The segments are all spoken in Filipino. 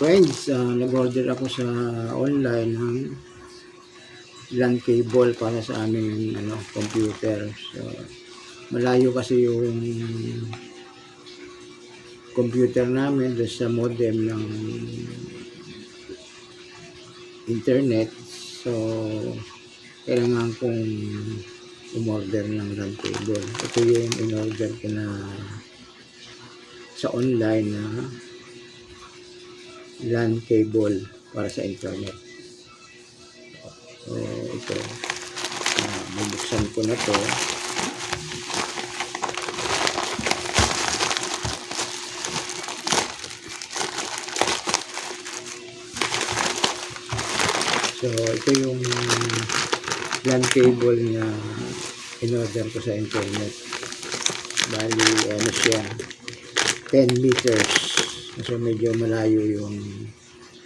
friends, nag-order ako sa online ng LAN cable para sa aming computer. So, malayo kasi yung computer namin doon sa modem ng internet. So, kailangan kong umorder ng LAN cable. Ito yung in-order ko na sa online na LAN cable para sa internet. So, ito. Bubuksan ko na to. So, ito yung LAN cable na in-order ko sa internet. Bali, siya, 10 meters. So, medyo malayo yung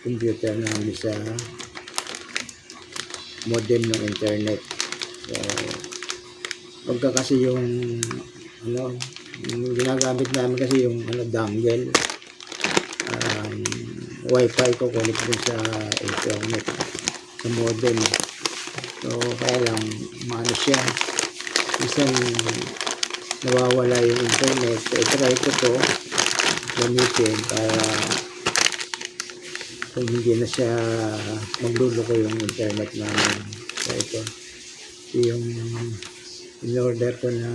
computer namin sa modem ng internet. So, pagka kasi yung ginagamit namin kasi yung dongle, wifi ko connect din sa internet, sa modem. So, kaya lang, siya. Isang nawawala yung internet. So, try ko to gamitin para kung hindi na siya magluloko yung internet namin. So, ito yung in-order ko na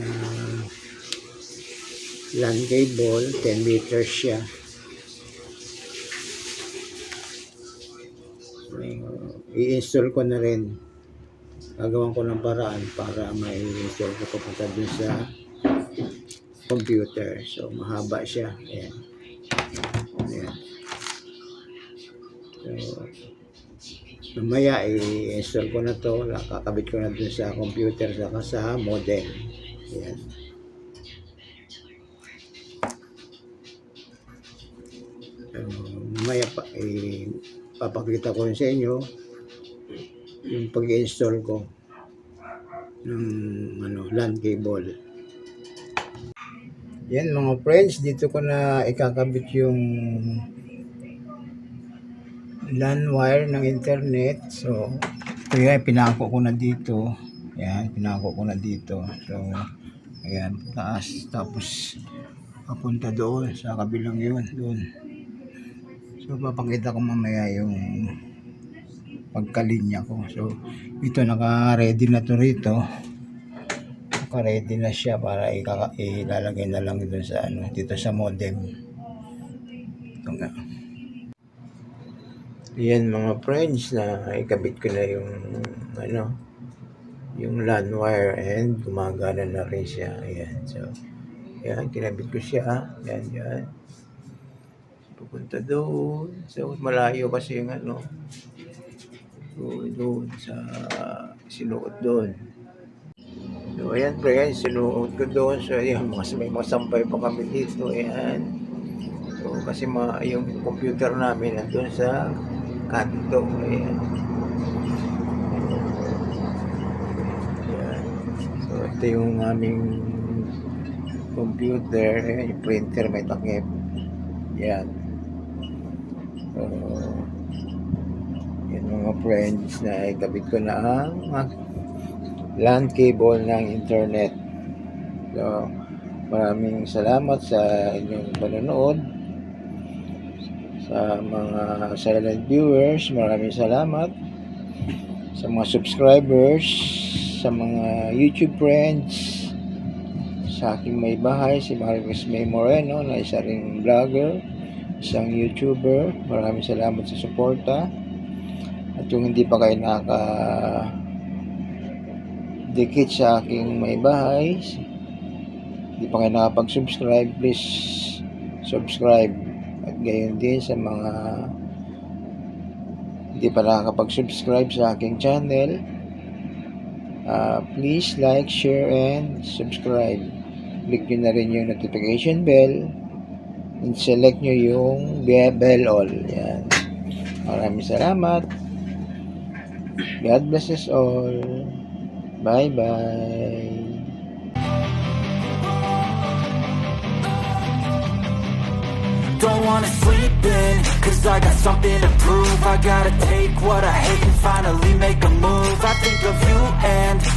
LAN cable, 10 meters siya. I-install ko na rin. Gagawin ko ng paraan para may install ko papunta dun sa computer. So, mahaba siya. Ayan. Ayan. So, mamaya i-install ko na to. Kakabit ko na dun sa computer saka sa modem. Ayan. So, mamaya papakita ko rin sa inyo yung pag-install ko ng LAN cable. Yan mga friends, dito ko na ikakabit yung LAN wire ng internet. So, kaya pinako ko na dito. Ayan, pinako ko na dito. So, ayan, taas. Tapos, papunta doon sa kabilang yun, doon. So, papakita ko mamaya yung pagkalinya ko. So, ito naka-ready na to rito. Naka-ready na siya para ilalagay na lang dito sa dito sa modem. Ito nga. Yan mga friends, na ikabit ko na yung LAN wire and gumagana na rin siya. Ayan. So, ayan, kinabit ko siya. Ayan, yan. Pupunta doon. So, malayo kasi yung doon sa sinuot doon. So, ayan friends, sinuot ko doon. So, ayan, may mga sampay pa kami dito. Ayan. So, kasi yung computer namin nandun sa kanto. Ayan. Ayan. So, ito yung aming computer. Ayan, yung printer may takip. Ayan. So, yan mga friends, na ikabit ko na ang LAN cable ng internet. So, maraming salamat sa inyong panonood. Sa mga silent viewers, maraming salamat. Sa mga subscribers, sa mga YouTube friends, sa aking may bahay, si Marcos May Moreno, na isa ring vlogger, isang YouTuber. Maraming salamat sa suporta. At yung hindi pa kayo dikit sa aking may bahay, hindi pa kayo nakapag-subscribe, please subscribe. At gayon din sa mga hindi pa nakakapag-subscribe sa aking channel, please like, share, and subscribe. Click nyo na rin yung notification bell and select nyo yung bell all. Yan. Maraming salamat. God bless us all. Bye-bye. Don't wanna sleep in Cause I got something to prove. I gotta take what I hate and finally make a move. I think of you and